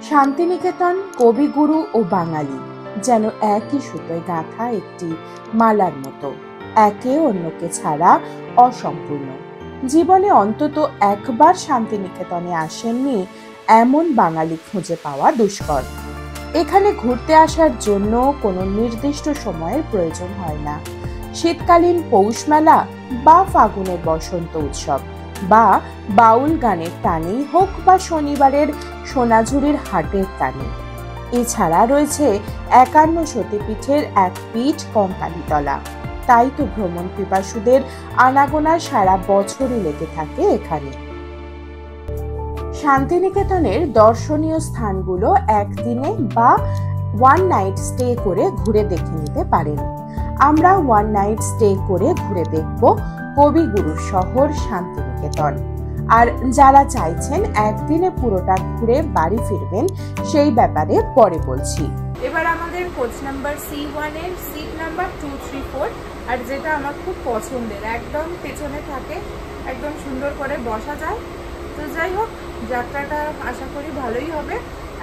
শান্তিনিকেতন কবিগুরু ও বাঙালি যেন একই সুতোয় গাঁথা একটি মালার মতো, একে অন্যকে ছাড়া অসম্পূর্ণ। জীবনে অন্তত একবার শান্তিনিকেতনে আসেননি এমন বাঙালি খুঁজে পাওয়া দুষ্কর। এখানে ঘুরতে আসার জন্য কোনো নির্দিষ্ট সময়ের প্রয়োজন হয় না। শীতকালীন পৌষ মেলা বা ফাগুনের বসন্ত উৎসব বা বাউল গানের টানেই হোক বা শনিবারের সোনাঝুরির হাটের টানে। এছাড়া রয়েছে ৫১ সতীপীঠের এক পীঠ কঙ্কালীতলা। তাই তো ভ্রমণ পিপাসুদের আনাগোনা সারা বছরই লেগে থাকে এখানে। শান্তিনিকেতনের দর্শনীয় স্থানগুলো একদিনে বা ওয়ান নাইট স্টে করে ঘুরে দেখে নিতে পারেন। আমরা ওয়ান নাইট স্টে করে ঘুরে দেখব কবিগুরুর শহর শান্তিনিকেতন। আর যারা চাইছেন একদিনে পুরোটা ঘুরে বাড়ি ফিরবেন, সেই ব্যাপারে পরে বলছি। এবার আমাদের কোচ নাম্বার C1 এর সিট নাম্বার 234, আর যেটা আমার খুব পছন্দের, একদম পেছনে থাকে, একদম সুন্দর করে বসা যায়। তো যাই হোক, যাত্রাটা আশা করি ভালোই হবে।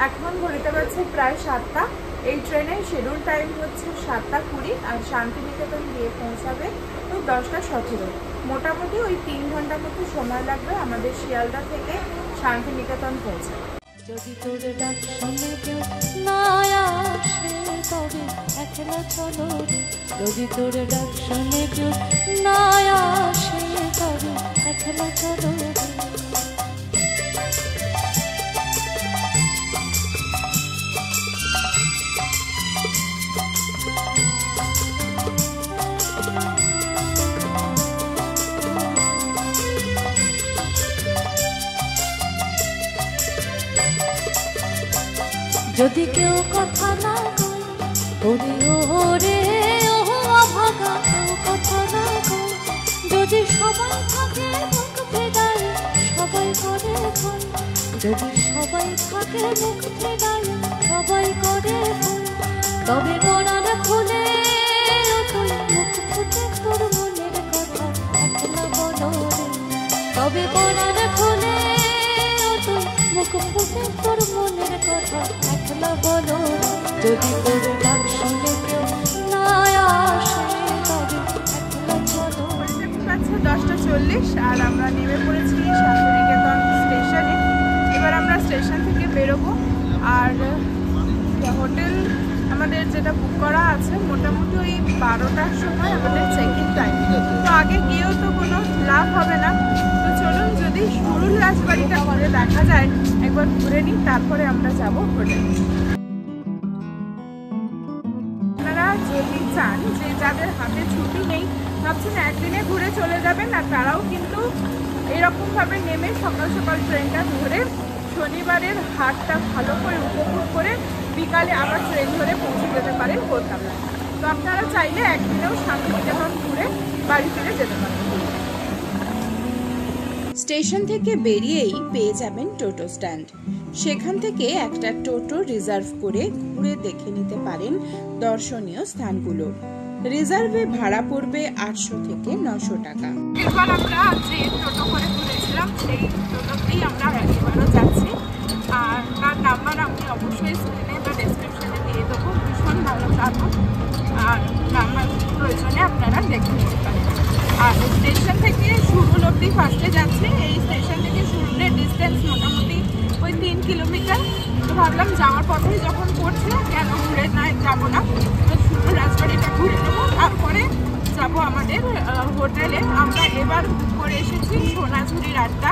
এখন ঘড়িতে বাজছে প্রায় 7টা। এই ট্রেনের শিডিউল টাইম হচ্ছে 7টা 20, আর শান্তিনিকেতন গিয়ে পৌঁছাবে ওই 10টা 17। মোটামুটি ওই 3 ঘন্টার মতো সময় লাগবে আমাদের শিয়ালদা থেকে শান্তিনিকেতন পৌঁছাতে। যদি তোর ডাক শুনে কেউ না আসে তবে একলা চলো, যদি তোর ডাক শুনে কেউ না আসে তবে একলা চলো। যদি কেউ কথা না বলে ওরে ও অভাগা, কেউ কথা না কয়, যদি সবাই থাকে মুখ ফেরায় সবাই করে ভয়, যদি সবাই থাকে মুখ ফেরায় সবাই করে ভয়, তবে বড়ার খুলে তুই মুখ ফুটে তোর মনের কথা একলা বলো রে, তবে বড়ার খুলে মুখ ফুটে তোর মনের কথা একলা বলো, যদি তোর ডাক শুনে কেউ না আসে তবে একলা চলো। 10টা 40 আর আমরা নেমে পড়েছি শান্তিনিকেতন স্টেশনে। এবার আমরা স্টেশন থেকে বেরোবো। আর হোটেল আমাদের যেটা বুক করা আছে মোটামুটি ওই 12টার সময় আমাদের চেক ইন টাইম। তো আগে গিয়েও তো কোনো লাভ হবে না। তো চলুন, যদি সুরুল রাজবাড়িটা ঘুরে দেখা যায়, একবার ঘুরে নিই, তারপরে আমরা যাবো হোটেল। আপনারা যদি চান যে যাদের হাতে ছুটি নেই, ভাবছেন একদিনে ঘুরে চলে যাবেন, আর তারাও কিন্তু এরকমভাবে নেমে সকাল সকাল ট্রেনটা ধরে শনিবারের হাটটা ভালো করে উপভোগ করে বিকালে আবার ট্রেন ধরে পৌঁছে যেতে পারেন কলকাতায়। তো আপনারা চাইলে একদিনেও শান্তিনিকেতন ঘুরে বাড়ি ফিরে যেতে পারেন। স্টেশন থেকে বেরিয়েই পেয়ে যাবেন টোটো স্ট্যান্ড। সেখান থেকে একটা টোটো রিজার্ভ করে ঘুরে দেখে নিতে পারেন দর্শনীয় স্থানগুলো। রিজার্ভে ভাড়া পড়বে 800 থেকে 900 টাকা। এবার আমরা যে টোটো করে ঘুরেছিলাম সেই টোটোতেই আমরা এবারও যাচ্ছি। আর তার নাম্বার আমি অবশ্যই স্ক্রিনে বা ডেসক্রিপশনে দিয়ে দেবো। ভীষণ ভালো চালক, আর নাম্বার প্রয়োজনে আপনারা দেখে নিতে পারেন। আর স্টেশন থেকে সুরুল অব্দি ফার্স্টে যাচ্ছে। এই স্টেশন থেকে সুরুলের ডিস্টেন্স মোটামুটি ওই 3 কিলোমিটার। তো ভাবলাম যাওয়ার পথেই যখন পড়ছে, কেন ঘুরে যাবো না, তো সুরুল রাজবাড়িটা ঘুরে নেবো, তারপরে যাবো আমাদের হোটেলে। আমরা এবার করে এসেছি সোনাঝুরির আড্ডা,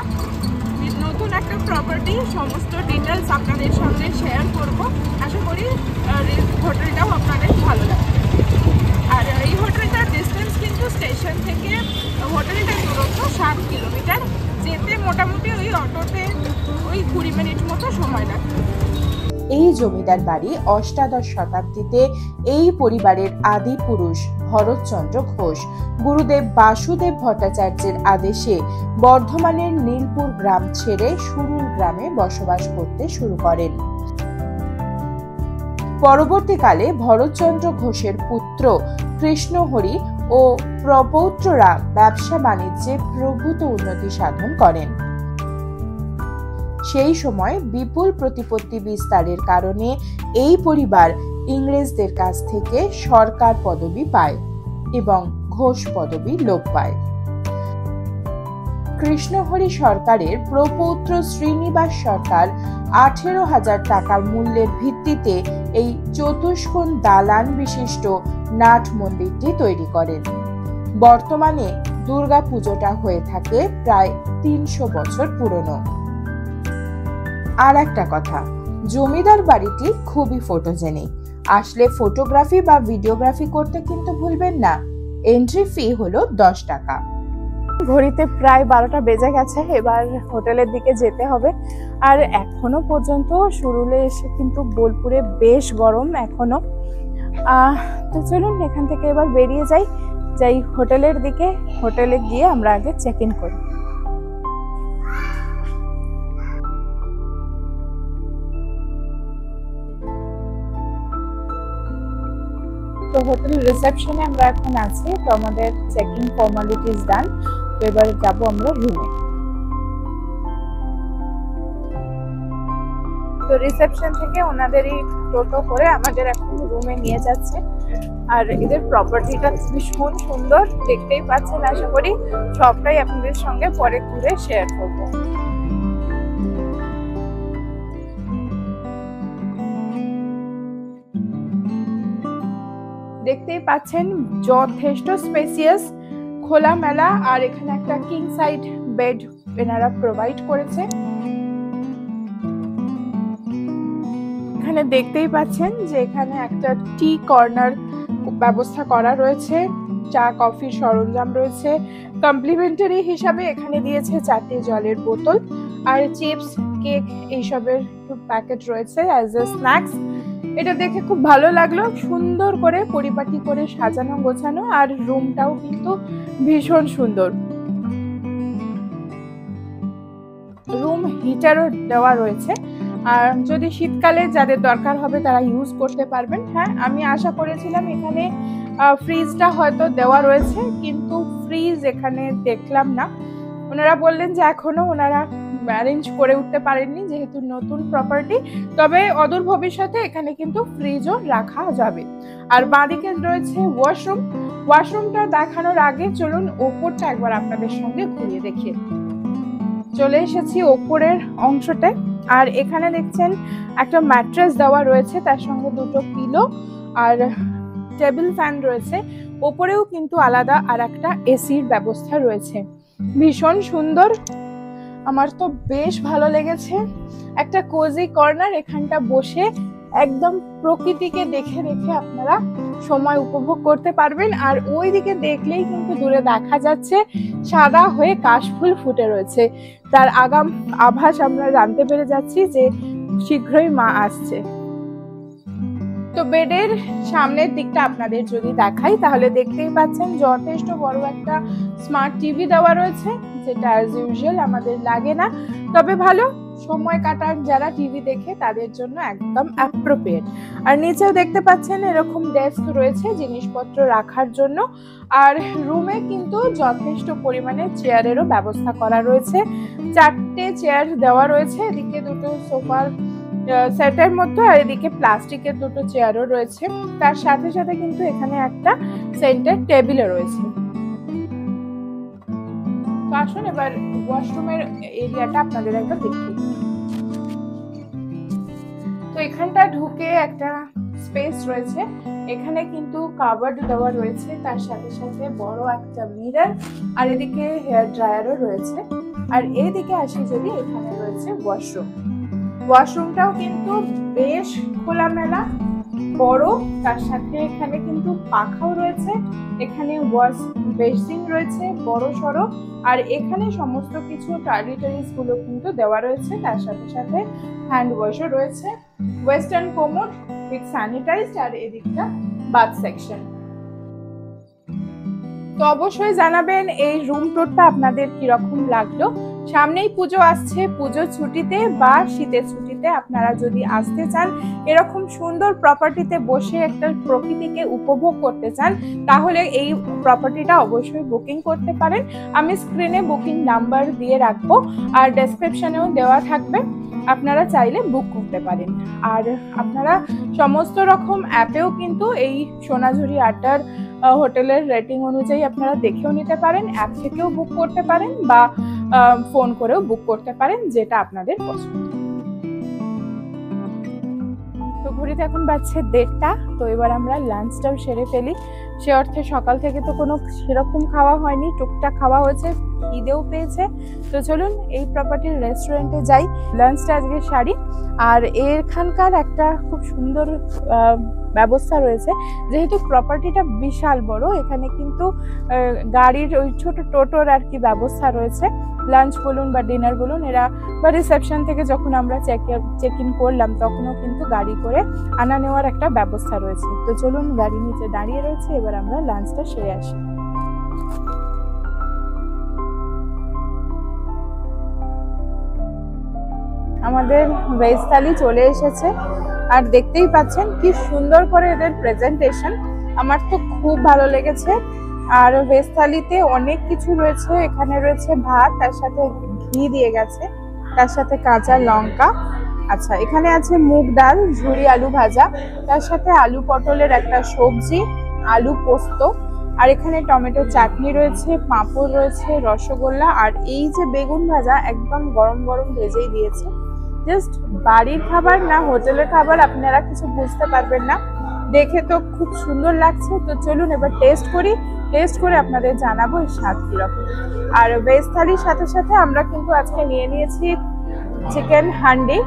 নতুন একটা প্রপার্টি। সমস্ত ডিটেলস আপনাদের সঙ্গে শেয়ার করব। আশা করি হোটেলটাও আপনাদের ভালো লাগবে। আর এই হোটেলটার ডিস্টেন্স কিন্তু স্টেশন থেকে হোটেলটার দূরত্ব 7 কিলোমিটার। যেতে মোটামুটি ওই অটোতে ওই 20 মিনিট মতো সময় লাগবে। এই জমিদার বাড়ি অষ্টাদশ শতাব্দীতে এই পরিবারের আদি পুরুষ ভরতচন্দ্র ঘোষ গুরুদেব বাসুদেব ভট্টাচার্যের আদেশে বর্ধমানের নীলপুর গ্রাম ছেড়ে সুরুল গ্রামে বসবাস করতে শুরু করেন। পরবর্তীকালে ভরতচন্দ্র ঘোষের পুত্র কৃষ্ণহরি ও প্রপৌত্ররা ব্যবসা বাণিজ্যে প্রভূত উন্নতি সাধন করেন। সেই সময় বিপুল প্রতিপত্তি বিস্তারের কারণে এই পরিবার ইংরেজদের কাছ থেকে সরকার পদবি পায় এবং ঘোষ পদবি লোপ পায়। কৃষ্ণহরি সরকারের প্রপৌত্র শ্রীনিবাস সরকার 18,000 টাকার মূল্যের ভিত্তিতে এই চতুষ্কোণ দালান বিশিষ্ট নাট মন্দিরটি তৈরি করেন। বর্তমানে দুর্গা পুজোটা হয়ে থাকে প্রায় 300 বছর পুরনো। আর একটা কথা, জমিদার বাড়িটি খুবই ফটোজেনিক। আসলে ফটোগ্রাফি বা ভিডিওগ্রাফি করতে কিন্তু ভুলবেন না। এন্ট্রি ফি হলো 10 টাকা। ঘড়িতে প্রায় 12টা বেজে গেছে, এবার হোটেলের দিকে যেতে হবে। আর এখনো পর্যন্ত শুরুলে এসে কিন্তু বোলপুরে বেশ গরম এখনো। তো চলুন এখান থেকে এবার বেরিয়ে যাই হোটেলের দিকে। হোটেলে গিয়ে আমরা আগে চেক ইন করি। তো হোটেল রিসেপশনে আমরা এখন আছি। তো আমাদের চেক ইন ফর্মালিটিস ডান। তো এবার যাব আমরা রুমে। তো রিসেপশন থেকে ওনাদেরই টোটো করে আমাদের এখন রুমে নিয়ে যাচ্ছে। আর এদের প্রপার্টিটা ভীষণ সুন্দর, দেখতেই পাচ্ছেন। আশা করি সবটাই আপনাদের সঙ্গে পরে ঘুরে শেয়ার করব। দেখতেই পাচ্ছেন যথেষ্ট স্পেসিয়াস, খোলামেলা। আর এখানে একটা কিং সাইড বেড এনারা প্রোভাইড করেছে। এখানে দেখতেই পাচ্ছেন যে এখানে একটা টি কর্নার ব্যবস্থা করা রয়েছে, চা কফির সরঞ্জাম রয়েছে। কমপ্লিমেন্টারি হিসাবে এখানে দিয়েছে 4টে জলের বোতল আর চিপস, কেক এইসবের প্যাকেট রয়েছে অ্যাজ এ স্ন্যাক্স। এটা দেখে খুব ভালো লাগলো, সুন্দর করে পরিপাটি করে সাজানো গোছানো। আর রুমটাও কিন্তু ভীষণ সুন্দর। রুম হিটারও দেওয়া রয়েছে, আর যদি শীতকালে যাদের দরকার হবে তারা ইউজ করতে পারবেন। হ্যাঁ, আমি আশা করেছিলাম এখানে ফ্রিজটা হয়তো দেওয়া রয়েছে, কিন্তু ফ্রিজ এখানে দেখলাম না। ওনারা বললেন যে এখনো ওনারা অ্যারেঞ্জ করে উঠতে পারেননি, যেহেতু নতুন প্রপার্টি। তবে অদূর ভবিষ্যতে এখানে কিন্তু ফ্রিজও রাখা যাবে। আর বাঁদিকে রয়েছে ওয়াশরুম। ওয়াশরুমটা দেখানোর আগে চলুন ওপরটা একবার আপনাদের সঙ্গে ঘুরিয়ে দেখি। চলে এসেছি ওপরের অংশতে। আর এখানে দেখছেন একটা ম্যাট্রেস দেওয়া রয়েছে, তার সঙ্গে 2টো পিলো আর টেবিল ফ্যান রয়েছে। ওপরেও কিন্তু আলাদা আর একটা এসির ব্যবস্থা রয়েছে। ভীষণ সুন্দর, আমার তো বেশ ভালো লেগেছে। একটা কোজি কর্নার, এখানটা বসে একদম প্রকৃতিকে দেখে দেখে আপনারা সময় উপভোগ করতে পারবেন। আর ওই দিকে দেখলেই কিন্তু দূরে দেখা যাচ্ছে সাদা হয়ে কাশফুল ফুটে রয়েছে। তার আগাম আভাস আমরা জানতে পেরে যাচ্ছি যে শীঘ্রই মা আসছে। তো বেডের সামনের দিকটা আপনাদের যদি দেখাই তাহলে দেখতেই পাচ্ছেন যথেষ্ট বড় একটা স্মার্ট টিভি দেওয়া রয়েছে, যেটা অ্যাজ ইউজুয়াল আমাদের লাগে না। তবে ভালো, সময় কাটান যারা টিভি দেখে তাদের জন্য একদম অ্যাপ্রোপ্রিয়েট। আর নিচেও দেখতে পাচ্ছেন এরকম ডেস্ক রয়েছে জিনিসপত্র রাখার জন্য। আর রুমে কিন্তু যথেষ্ট পরিমাণে চেয়ারেরও ব্যবস্থা করা রয়েছে। 4টে চেয়ার দেওয়া রয়েছে, এদিকে 2টো সোফার সেটের মধ্যে, আর এদিকে প্লাস্টিকের 2টো চেয়ারও রয়েছে। তার সাথে সাথে কিন্তু এখানে একটা সেন্টার টেবিলও রয়েছে। তো আসুন এবার ওয়াশরুমের এরিয়াটা আপনাদের একবার দেখি। তো এখানটা ঢুকে একটা স্পেস রয়েছে, এখানে কিন্তু কাভার্ড দেওয়া রয়েছে, তার সাথে সাথে বড় একটা মিরর, আর এদিকে হেয়ার ড্রায়ারও রয়েছে। আর এইদিকে আসি যদি, এখানে রয়েছে ওয়াশরুম। ওয়াশরুমটাও কিন্তু বেশ খোলামেলা, বড়। তার সাথে এখানে কিন্তু পাখাও রয়েছে, এখানে ওয়াশ বেসিন রয়েছে বড় সড়ো। আর এখানে সমস্ত কিছু টয়লেটারিজ গুলো কিন্তু দেওয়া রয়েছে, তার সাথে সাথে হ্যান্ড ওয়াশও রয়েছে, ওয়েস্টার্ন কোমোড উইথ স্যানিটাইজড। আর এদিকটা বাথ সেকশন। তো অবশ্যই জানাবেন এই রুম টুরটা আপনাদের কিরকম লাগলো। সামনেই পুজো আসছে, পুজোর ছুটিতে বা শীতের ছুটিতে প্রপার্টিতে আপনারা যদি আসতে চান, এরকম সুন্দর প্রপার্টিতে বসে একটা প্রকৃতিকে উপভোগ করতে চান, তাহলে এই প্রপার্টিটা অবশ্যই বুকিং করতে পারেন। আমি স্ক্রিনে বুকিং নাম্বার দিয়ে রাখবো আর ডেসক্রিপশনেও দেওয়া থাকবে, আপনারা চাইলে বুক করতে পারেন। আর আপনারা সমস্ত রকম অ্যাপেও কিন্তু এই সোনাঝুরি আড্ডার হোটেলের রেটিং অনুযায়ী আপনারা দেখেও নিতে পারেন, অ্যাপ থেকেও বুক করতে পারেন বা ফোন করেও বুক করতে পারেন, যেটা আপনাদের পছন্দ। তো ঘড়িতে এখন বাজছে 1:30, তো এবার আমরা লাঞ্চটাও সেরে ফেলি। সে অর্থে সকাল থেকে তো কোনো সেরকম খাওয়া হয়নি, টুকটাক খাওয়া হয়েছে, খিদেও পেয়েছে। তো চলুন এই প্রপার্টির রেস্টুরেন্টে যাই, লাঞ্চটা আজকে সারি। আর এখানকার একটা খুব সুন্দর ব্যবস্থা রয়েছে, যেহেতু প্রপার্টিটা বিশাল বড়, এখানে কিন্তু গাড়ির ওই ছোট টোটোর আর কি ব্যবস্থা রয়েছে। লাঞ্চ বলুন বা ডিনার বলুন, এরা বা রিসেপশন থেকে যখন আমরা চেক ইন করলাম তখনও কিন্তু গাড়ি করে আনা নেওয়ার একটা ব্যবস্থা রয়েছে। তো চলুন, গাড়ি নিচে দাঁড়িয়ে রয়েছে, এবার আমরা লাঞ্চটা সেরে আসি। আমাদের ভেজ থালি চলে এসেছে, আর দেখতেই পাচ্ছেন কি সুন্দর করে এদের প্রেজেন্টেশন, আমার তো খুব ভালো লেগেছে। আর ভেজ থালিতে অনেক কিছু রয়েছে, এখানে রয়েছে ভাত, তার সাথে ঘি দিয়ে গেছে, তার সাথে কাঁচা লঙ্কা, আচ্ছা এখানে আছে মুগ ডাল, ঝুরি আলু ভাজা, তার সাথে আলু পটলের একটা সবজি, আলু পোস্ত, আর এখানে টমেটো চাটনি রয়েছে, পাঁপড় রয়েছে, রসগোল্লা, আর এই যে বেগুন ভাজা একদম গরম গরম ভেজেই দিয়েছে। জাস্ট বাড়ির খাবার না হোটেলের খাবার আপনারা কিছু বুঝতে পারবেন না, দেখে তো খুব সুন্দর লাগছে। তো চলুন এবার টেস্ট করি, টেস্ট করে আপনাদের জানাবো এই স্বাদ কিরকম। আর ভেজ থালির সাথে সাথে আমরা কিন্তু আজকে নিয়ে নিয়েছি চিকেন হান্ডি,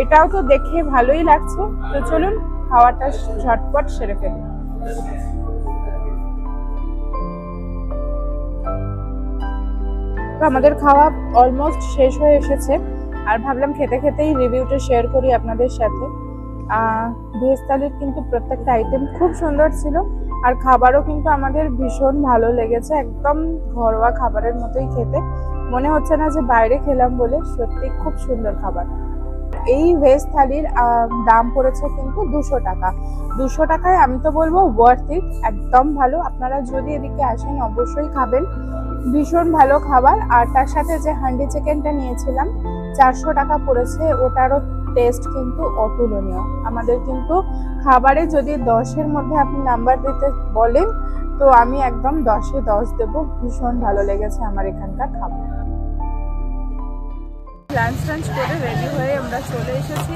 এটাও তো দেখে ভালোই লাগছে। তো চলুন খাওয়াটা ঝটপট সেরে ফেলি। তো আমাদের খাওয়া অলমোস্ট শেষ হয়ে এসেছে, আর ভাবলাম খেতে খেতেই রিভিউটা শেয়ার করি আপনাদের সাথে। ভেজ থালির কিন্তু প্রত্যেকটা আইটেম খুব সুন্দর ছিল, আর খাবারও কিন্তু আমাদের ভীষণ ভালো লেগেছে, একদম ঘরোয়া খাবারের মতোই খেতে, মনে হচ্ছে না যে বাইরে খেলাম বলে, সত্যি খুব সুন্দর খাবার। এই ভেজ থালির দাম পড়েছে কিন্তু 200 টাকা। 200 টাকায় আমি তো বলবো ওয়ার্থ ইট, একদম ভালো। আপনারা যদি এদিকে আসেন অবশ্যই খাবেন, ভীষণ ভালো খাবার। আর তার সাথে যে হান্ডি চিকেনটা নিয়েছিলাম 400 টাকা পড়েছে, ওটারও টেস্ট কিন্তু অতুলনীয়। আমাদের কিন্তু খাবারে যদি 10-এর মধ্যে আপনি নাম্বার দিতে বলেন তো আমি একদম 10-এ 10 দেবো, ভীষণ ভালো লেগেছে আমার এখানকার খাবার। লাঞ্চ করে রেডি হয়ে আমরা চলে এসেছি,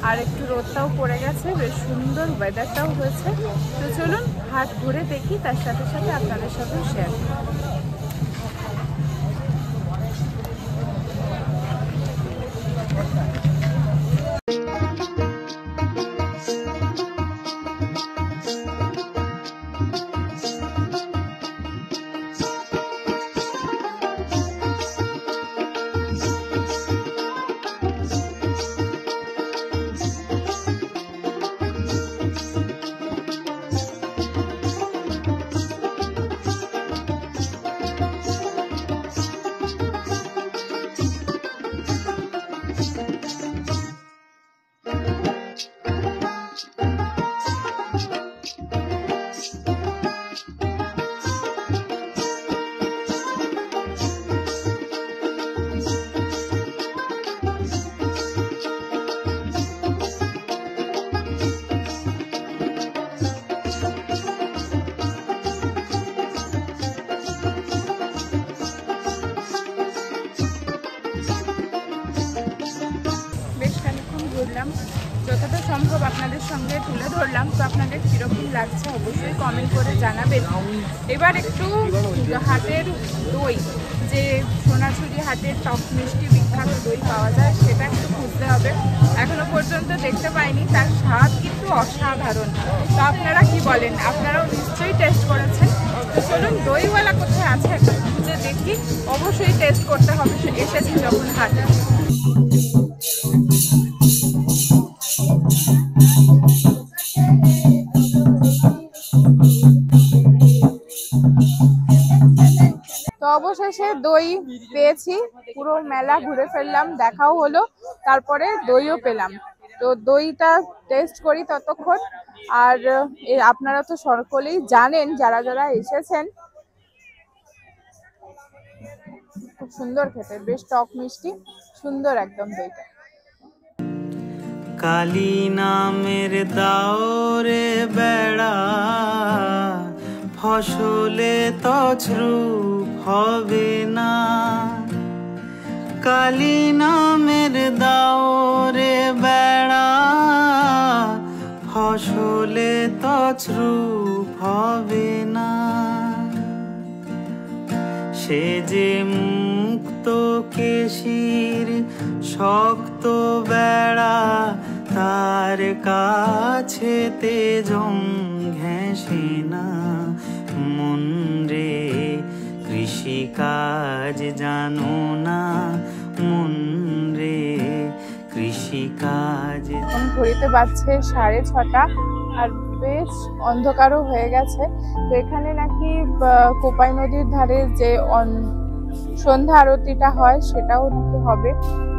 আর একটু রোদটাও পড়ে গেছে, বেশ সুন্দর ওয়েদারটাও হয়েছে। তো চলুন হাট ঘুরে দেখি, তার সাথে সাথে আপনাদের সাথেও শেয়ার করি। যতটা সম্ভব আপনাদের সঙ্গে তুলে ধরলাম। তো আপনাদের কীরকম লাগছে অবশ্যই কমেন্ট করে জানাবেন। এবার একটু হাটের দই, যে সোনাঝুরি হাটের টক মিষ্টি বিখ্যাত দই পাওয়া যায়, সেটা একটু খুঁজতে হবে, এখনো পর্যন্ত দেখতে পাইনি। তার স্বাদ কিন্তু অসাধারণ। তো আপনারা কি বলেন? আপনারাও নিশ্চয়ই টেস্ট করেছেন। তো চলুন দইওয়ালা কোথায় আছে একটু খুঁজে দেখি, অবশ্যই টেস্ট করতে হবে এসেছি যখন হাটে। তো অবশেষে অবশেষে দই পেয়েছি, পুরো মেলা ঘুরে ফেললাম, দেখাও হলো, তারপরে দইও পেলাম। তো দইটা টেস্ট করি ততক্ষণ। আর আপনারা তো সকলেই জানেন যারা যারা এসেছেন, খুব সুন্দর খেতে, বেশ টক মিষ্টি, সুন্দর একদম দইটা। কালী নামের দাওরে বেড়া, ফসলে তছরূপ হবে না। কালী নামের দাওরে বেড়া, ফসলে তছরূপ হবে না। সে যে মুক্ত কেশির শক্ত বেড়া, তার কাছে তেজং ঘেঁষে না। মন রে কৃষিকাজ জানো না, মন রে কৃষিকাজ। এখন ঘড়িতে বাজছে 6:30 আর বেশ অন্ধকারও হয়ে গেছে। তো এখানে নাকি কোপাই নদীর ধারে যে সন্ধ্যা আরতিটা হয় সেটাও নাকি হবে।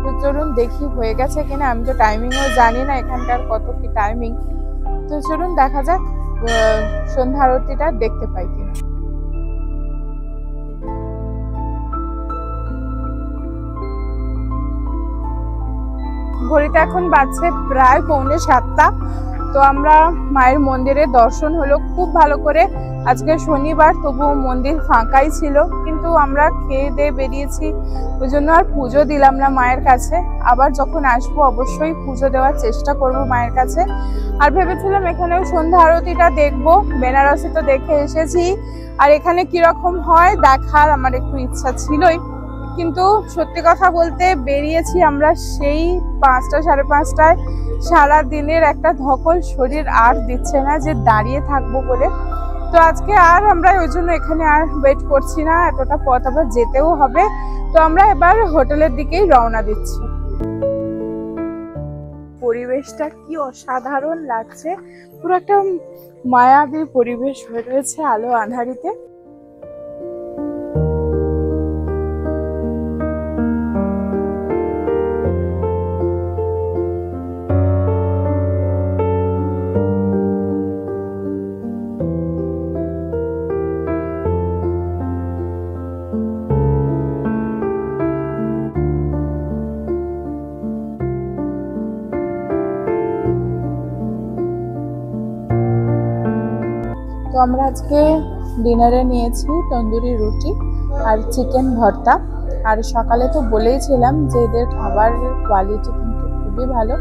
তো চলুন দেখি হয়ে গেছে কিনা, আমি তো টাইমিংও জানি না এখানকার কত কি টাইমিং। তো চলুন দেখা যাক সন্ধ্যা আরতিটা দেখতে পাই কিনা। ঘড়িতে এখন বাজছে প্রায় 6:45। তো আমরা মায়ের মন্দিরে দর্শন হলো খুব ভালো করে। আজকে শনিবার, তবুও মন্দির ফাঁকাই ছিল, কিন্তু আমরা খেয়ে দিয়ে বেরিয়েছি, ওই জন্য আর পুজো দিলাম না মায়ের কাছে। আবার যখন আসবো অবশ্যই পুজো দেওয়ার চেষ্টা করব মায়ের কাছে। আর ভেবেছিলাম এখানেও সন্ধ্যা আরতিটা দেখবো, বেনারসে তো দেখে এসেছি, আর এখানে কিরকম হয় দেখার আমার একটু ইচ্ছা ছিলই। কিন্তু সত্যি কথা বলতে বেরিয়েছি আমরা সেই 5টা 5:30টায়। সারা দিনের একটা ধকল শরীর আর দিচ্ছে না যে দাঁড়িয়ে থাকবো বলে। তো আজকে আর আমরা ওই জন্য এখানে আর ওয়েট করছি না, এতটা পথ আবার যেতেও হবে। তো আমরা এবার হোটেলের দিকেই রওনা দিচ্ছি। পরিবেশটা কি অসাধারণ লাগছে, পুরো একটা মায়াবী পরিবেশ হয়ে রয়েছে আলো আঁধারিতে। তো আমরা আজকে ডিনারে নিয়েছি তন্দুরি রুটি আর চিকেন ভর্তা। আর সকালে তো বলেইছিলাম যে এদের খাবারের কোয়ালিটি কিন্তু খুবই ভালো,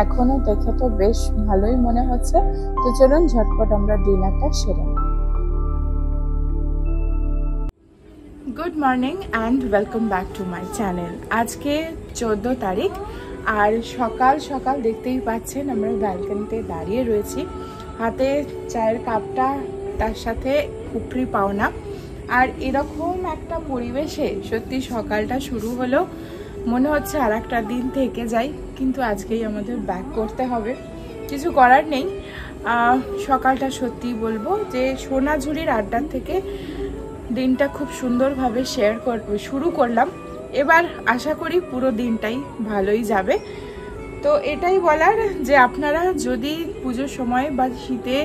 এখনো দেখে তো বেশ ভালোই মনে হচ্ছে। তো চলুন ঝটপট আমরা ডিনারটা সেরে নিই। Good morning and welcome back to my channel. আজকে 14 তারিখ, আর সকাল সকাল দেখতেই পাচ্ছেন আমরা ব্যালকনিতে দাঁড়িয়ে রয়েছি, হাতে চায়ের কাপটা, তার সাথে কুফরি পাওনা। আর এরকম একটা পরিবেশে সত্যি সকালটা শুরু হলো, মনে হচ্ছে আর একটা দিন থেকে যাই, কিন্তু আজকেই আমাদের ব্যাক করতে হবে, কিছু করার নেই। সকালটা সত্যি বলবো যে সোনাঝুরির আড্ডার থেকে দিনটা খুব সুন্দরভাবে শুরু করলাম। এবার আশা করি পুরো দিনটাই ভালোই যাবে। তো এটাই বলার যে আপনারা যদি পুজোর সময় বা শীতে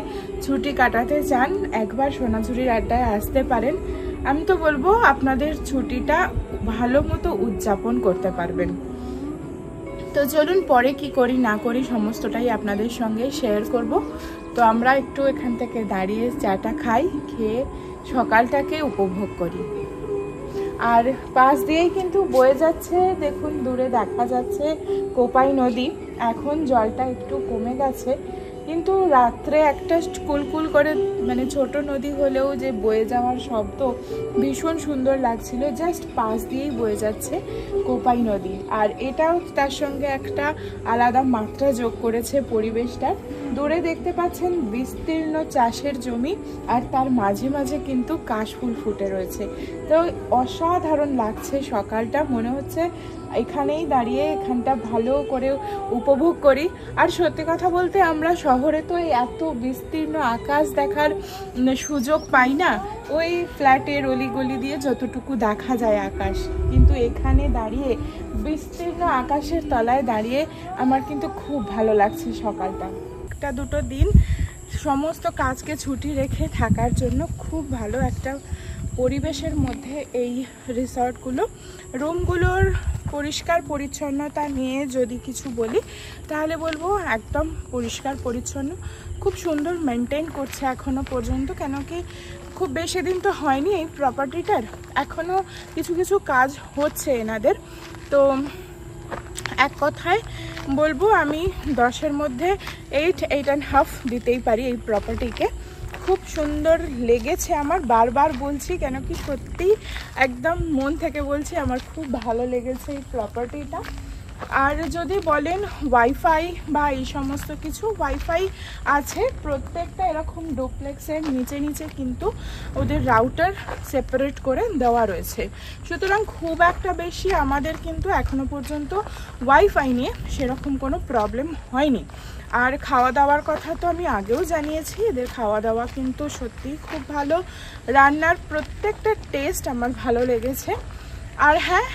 ছুটি কাটাতে চান, একবার সোনাঝুরির আড্ডায় আসতে পারেন। আমি তো বলবো আপনাদের ছুটিটা ভালো মতো উদযাপন করতে পারবেন। তো চলুন পরে কি করি না করি সমস্তটাই আপনাদের সঙ্গে শেয়ার করব। তো আমরা একটু এখান থেকে দাঁড়িয়ে চাটা খাই, খেয়ে সকালটাকে উপভোগ করি। আর পাশ দিয়েই কিন্তু বয়ে যাচ্ছে, দেখুন দূরে দেখা যাচ্ছে কোপাই নদী। এখন জলটা একটু কমে গেছে, কিন্তু রাত্রে একটা কুলকুল করে মানে ছোট নদী হলেও যে বয়ে যাওয়ার শব্দ ভীষণ সুন্দর লাগছিল। জাস্ট পাশ দিয়েই বয়ে যাচ্ছে কোপাই নদী, আর এটাও তার সঙ্গে একটা আলাদা মাত্রা যোগ করেছে পরিবেশটার। দূরে দেখতে পাচ্ছেন বিস্তীর্ণ চাষের জমি, আর তার মাঝে মাঝে কিন্তু কাশফুল ফুটে রয়েছে। তো অসাধারণ লাগছে সকালটা, মনে হচ্ছে এখানেই দাঁড়িয়ে এখানটা ভালো করে উপভোগ করি। আর সত্যি কথা বলতে আমরা শহরে তো এত বিস্তীর্ণ আকাশ দেখার সুযোগ পাই না, ওই ফ্ল্যাটের অলিগলি দিয়ে যতটুকু দেখা যায় আকাশ, কিন্তু এখানে দাঁড়িয়ে বিস্তীর্ণ আকাশের তলায় দাঁড়িয়ে আমার কিন্তু খুব ভালো লাগছে সকালটা। একটা দুটো দিন সমস্ত কাজকে ছুটি রেখে থাকার জন্য খুব ভালো একটা পরিবেশের মধ্যে এই রিসর্টগুলো। রুমগুলোর পরিষ্কার পরিচ্ছন্নতা নিয়ে যদি কিছু বলি তাহলে বলবো একদম পরিষ্কার পরিচ্ছন্ন, খুব সুন্দর মেনটেন করছে এখনও পর্যন্ত। কেন কি খুব বেশি দিন তো হয়নি এই প্রপার্টিটার, এখনও কিছু কিছু কাজ হচ্ছে এনাদের। তো এক কথায় বলবো আমি 10-এর মধ্যে 8.5 দিতেই পারি এই প্রপার্টিকে। খুব সুন্দর লেগেছে আমার, বারবার বলছি, কেন কি সত্যি একদম মন থেকে বলছি আমার খুব ভালো লেগেছে এই প্রপার্টিটা। আর যদি বলেন ওয়াইফাই বা এই সমস্ত কিছু, ওয়াইফাই আছে প্রত্যেকটা এরকম ডুপ্লেক্সের নিচে নিচে কিন্তু ওদের রাউটার সেপারেট করে দেওয়া রয়েছে, সুতরাং খুব একটা বেশি আমাদের কিন্তু এখনো পর্যন্ত ওয়াইফাই নিয়ে সেরকম কোনো প্রবলেম হয়নি। আর খাওয়া দাওয়ার কথা তো আমি আগেও জানিয়েছি, এদের খাওয়া দাওয়া কিন্তু সত্যিই খুব ভালো, রান্নার প্রত্যেকটা টেস্ট আমার ভালো লেগেছে। আর হ্যাঁ,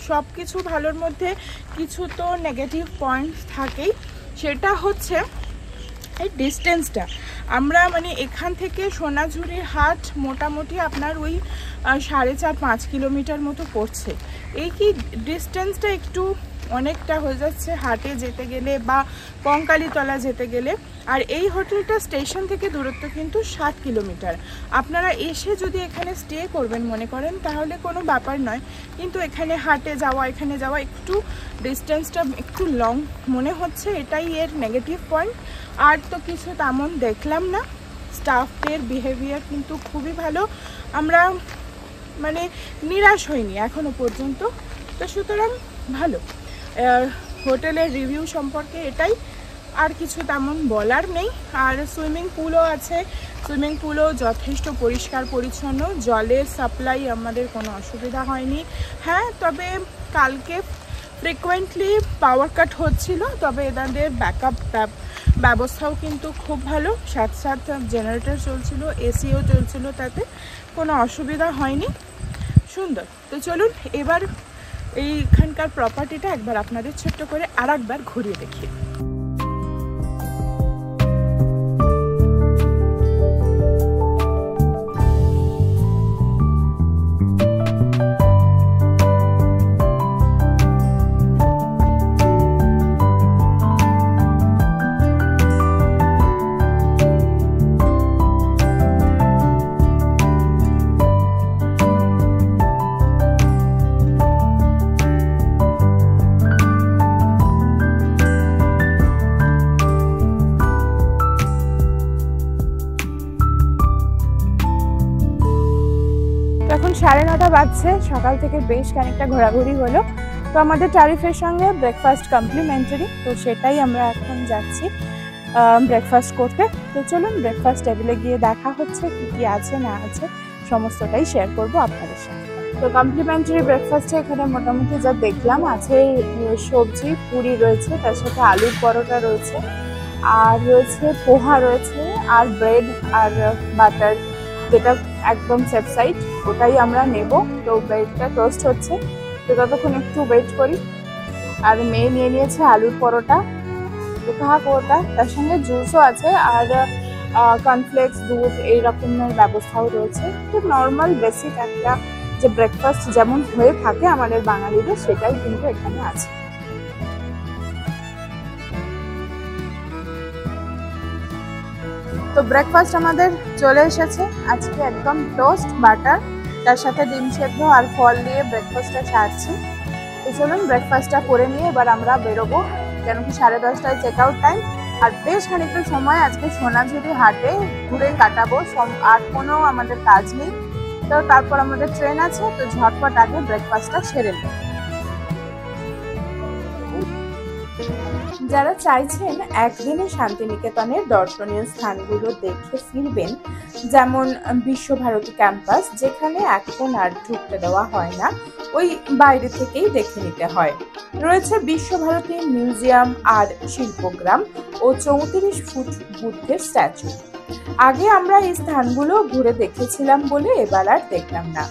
সব কিছু ভালোর মধ্যে কিছু তো নেগেটিভ পয়েন্টস থাকেই, সেটা হচ্ছে এই ডিস্টেন্সটা। আমরা মানে এখান থেকে সোনাঝুরির হাট মোটামুটি আপনার ওই 4.5-5 কিলোমিটার মতো পড়ছে। এই কি ডিস্টেন্সটা একটু অনেকটা হয়ে যাচ্ছে হাটে যেতে গেলে বা কঙ্কালীতলা যেতে গেলে। আর এই হোটেলটা স্টেশন থেকে দূরত্ব কিন্তু 7 কিলোমিটার। আপনারা এসে যদি এখানে স্টে করবেন মনে করেন তাহলে কোনো ব্যাপার নয়, কিন্তু এখানে হাটে যাওয়া এখানে যাওয়া একটু ডিস্টেন্সটা একটু লং মনে হচ্ছে, এটাই এর নেগেটিভ পয়েন্ট। আর তো কিছু তেমন দেখলাম না, স্টাফদের বিহেভিয়ার কিন্তু খুবই ভালো, আমরা মানে নিরাশ হইনি এখনো পর্যন্ত। তো সুতরাং ভালো হোটেলের রিভিউ সম্পর্কে এটাই, আর কিছু তেমন বলার নেই। আর সুইমিং পুলও আছে, সুইমিং পুলও যথেষ্ট পরিষ্কার পরিচ্ছন্ন, জলের সাপ্লাই আমাদের কোনো অসুবিধা হয়নি। হ্যাঁ, তবে কালকে ফ্রিকোয়েন্টলি পাওয়ার কাট হচ্ছিল, তবে এনাদের ব্যাকআপ ব্যবস্থাও কিন্তু খুব ভালো, সাথে সাথে জেনারেটর চলছিল, এসিও চলছিল, তাতে কোনো অসুবিধা হয়নি, সুন্দর। তো চলুন এবার এইখানকার প্রপার্টিটা একবার আপনাদের ছোট্ট করে আর একবার ঘুরিয়ে দেখি। এখন 9:30 বাজছে, সকাল থেকে বেশ খানিকটা ঘোরাঘুরি হলো। তো আমাদের ট্যারিফের সঙ্গে ব্রেকফাস্ট কমপ্লিমেন্টারি, তো সেটাই আমরা এখন যাচ্ছি ব্রেকফাস্ট করতে। তো চলুন ব্রেকফাস্ট টেবিলে গিয়ে দেখা হচ্ছে কি কি আছে না আছে সমস্তটাই শেয়ার করব আপনাদের সাথে। তো কমপ্লিমেন্টারি ব্রেকফাস্টে এখানে মোটামুটি যা দেখলাম আছে সবজি পুরি রয়েছে, তার সাথে আলুর পরোটা রয়েছে, আর রয়েছে পোহা রয়েছে, আর ব্রেড আর বাটার, যেটা একদম সেফ সাইড, ওটাই আমরা নেব। তো ব্রেডটা টোস্ট হচ্ছে, তো ততক্ষণ একটু ওয়েট করি। আর মেয়ে নিয়ে নিয়েছে আলুর পরোটা, পোহা পরোটা, তার সঙ্গে জুসও আছে, আর কর্নফ্লেক্স, দুধ এই রকমের ব্যবস্থাও রয়েছে। তো নর্মাল বেসিক একটা যে ব্রেকফাস্ট যেমন হয়ে থাকে আমাদের বাঙালিদের, সেটাই কিন্তু এখানে আছে। তো ব্রেকফাস্ট আমাদের চলে এসেছে, আজকে একদম টোস্ট বাটার, তার সাথে ডিম সেদ্ধ আর ফল দিয়ে ব্রেকফাস্টটা সারছি। তো চলুন ব্রেকফাস্টটা করে নিয়ে এবার আমরা বেরোবো, কেন কি 10:30টায় চেক আউট টাইম। আর বেশ খানিকটা সময় আজকে সোনাঝুরি হাটে ঘুরে কাটাবো, আর কোনো আমাদের কাজ নেই। তো তারপর আমাদের ট্রেন আছে, তো ঝটপট আগে ব্রেকফাস্টটা সেরে নেব। যারা চাইছেন একদিনে শান্তিনিকেতনের দর্শনীয় স্থানগুলো দেখে ফিরবেন, যেমন বিশ্বভারতী ক্যাম্পাস, যেখানে এখন আর ঢুকতে দেওয়া হয় না, ওই বাইরে থেকেই দেখে নিতে হয়। রয়েছে বিশ্বভারতী মিউজিয়াম আর শিল্পগ্রাম ও 34 ফুট বুদ্ধের স্ট্যাচু। আগে আমরা এই স্থানগুলো ঘুরে দেখেছিলাম বলে এবার আর দেখলাম না।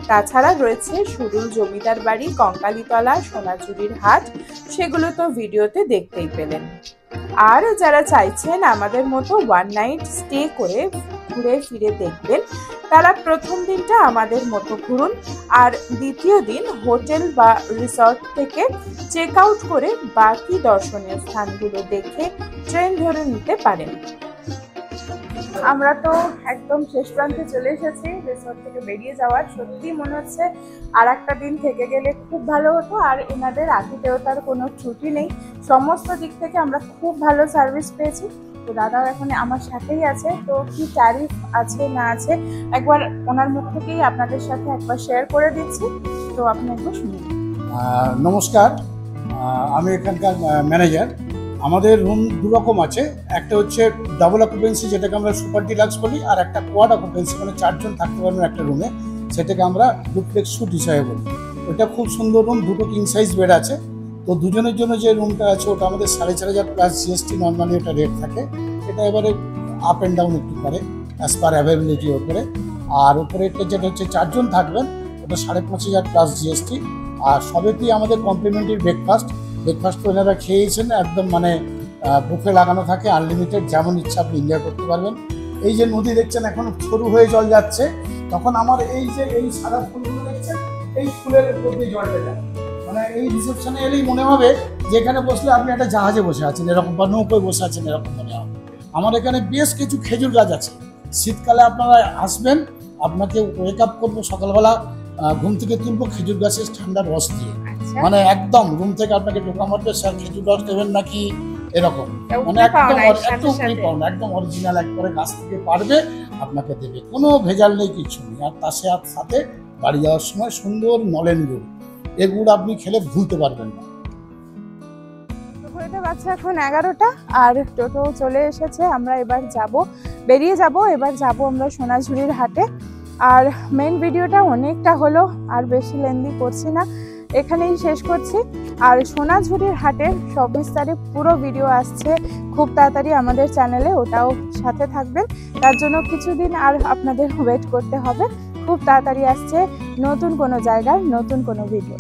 তাছাড়া রয়েছে সুরুল জমিদার বাড়ি, কঙ্কালীতলা, সোনাঝুরির হাট, সেগুলো তো ভিডিওতে দেখতেই পেলেন। আর যারা চাইছেন আমাদের মতো ওয়ান নাইট স্টে করে ঘুরে ফিরে দেখবেন, তারা প্রথম দিনটা আমাদের মতো ঘুরুন, আর দ্বিতীয় দিন হোটেল বা রিসর্ট থেকে চেক আউট করে বাকি দর্শনীয় স্থানগুলো দেখে ট্রেন ধরে নিতে পারেন। আমরা তো একদম শেষ প্রান্তে চলে এসেছি রিসর্ট থেকে বেরিয়ে যাওয়ার। সত্যি মনে হচ্ছে আর একটা দিন থেকে গেলে খুব ভালো হতো। আর এনাদের আতিথেয়তার কোনো ত্রুটি নেই, সমস্ত দিক থেকে আমরা খুব ভালো সার্ভিস পেয়েছি। তো দাদাও এখন আমার সাথেই আছে, তো কি ট্যারিফ আছে না আছে একবার ওনার মুখ থেকেই আপনাদের সাথে একবার শেয়ার করে দিচ্ছি, তো আপনি একবার শুনুন। নমস্কার, আমি এখানকার ম্যানেজার। আমাদের রুম দু রকম আছে, একটা হচ্ছে ডাবল অকুপেন্সি, যেটাকে আমরা সুপার ডিলাক্স বলি, আর একটা কোয়াড অকুপেন্সি, মানে 4 জন থাকতে পারবেন একটা রুমে, সেটাকে আমরা ডুপ্লেক্স স্যুট হিসাবে বলি। ওটা খুব সুন্দর রুম, দুটো কিং সাইজ বেড আছে। তো দুজনের জন্য যে রুমটা আছে ওটা আমাদের 4,500 প্লাস জিএসটি নর্মালি এটা রেট থাকে। এটা এবারে আপ অ্যান্ড ডাউন একটু করে অ্যাজ পার অ্যাভেলেবিলিটির ওপরে। আর উপরে যেটা হচ্ছে 4 জন থাকবেন, ওটা 5,500 প্লাস জিএসটি। আর সবেতেই আমাদের কমপ্লিমেন্টারি ব্রেকফাস্ট তো এনারা খেয়েছেন, একদম মানে বুফে লাগানো থাকে, আনলিমিটেড, যেমন ইচ্ছা আপনি এনজয় করতে পারবেন। এই যে নদী দেখছেন এখন সরু হয়ে জল যাচ্ছে, তখন আমার এই যে এই সাদা ফুলগুলো দেখছেন, এই ফুলের উপর দিয়ে জলটা যায়, মানে এই রিসেপশনে এলেই মনে হবে যে এখানে বসলে আপনি একটা জাহাজে বসে আছেন এরকম, বা নৌকোয় বসে আছেন এরকম মনে হবে। আমার এখানে বেশ কিছু খেজুর গাছ আছে। শীতকালে আপনারা আসবেন, আপনাকে ওয়েক আপ করবো সকালবেলা, ঘুম থেকে তুলবো খেজুর গাছের ঠান্ডা রস দিয়ে, মানে একদম রুম থেকে আপনাকে ঢোকা মারবে, স্যার খেজুর রস দেবেন নাকি এরকম, মানে একদম অরিজিনাল একবারে গাছ থেকে পারবে আপনাকে দেবে, কোনো ভেজাল নেই, কিছু নেই। আর তার সাথে বাড়ি যাওয়ার সময় সুন্দর নলেন গুড়, এ গুড় আপনি খেলে ভুলতে পারবেন না। বাচ্চা এখন 11টা, আর টোটো চলে এসেছে। আমরা এবার বেরিয়ে যাব আমরা সোনাঝুরির হাটে। আর মেন ভিডিওটা অনেকটা হলো, আর বেশি লেন্দি করছি না, এখানেই শেষ করছি। আর সোনাঝুরির হাটের সবিস্তারে পুরো ভিডিও আসছে খুব তাড়াতাড়ি আমাদের চ্যানেলে, ওটাও সাথে থাকবেন। তার জন্য কিছুদিন আর আপনাদের ওয়েট করতে হবে, খুব তাড়াতাড়ি আসছে নতুন কোনো জায়গার নতুন কোনো ভিডিও।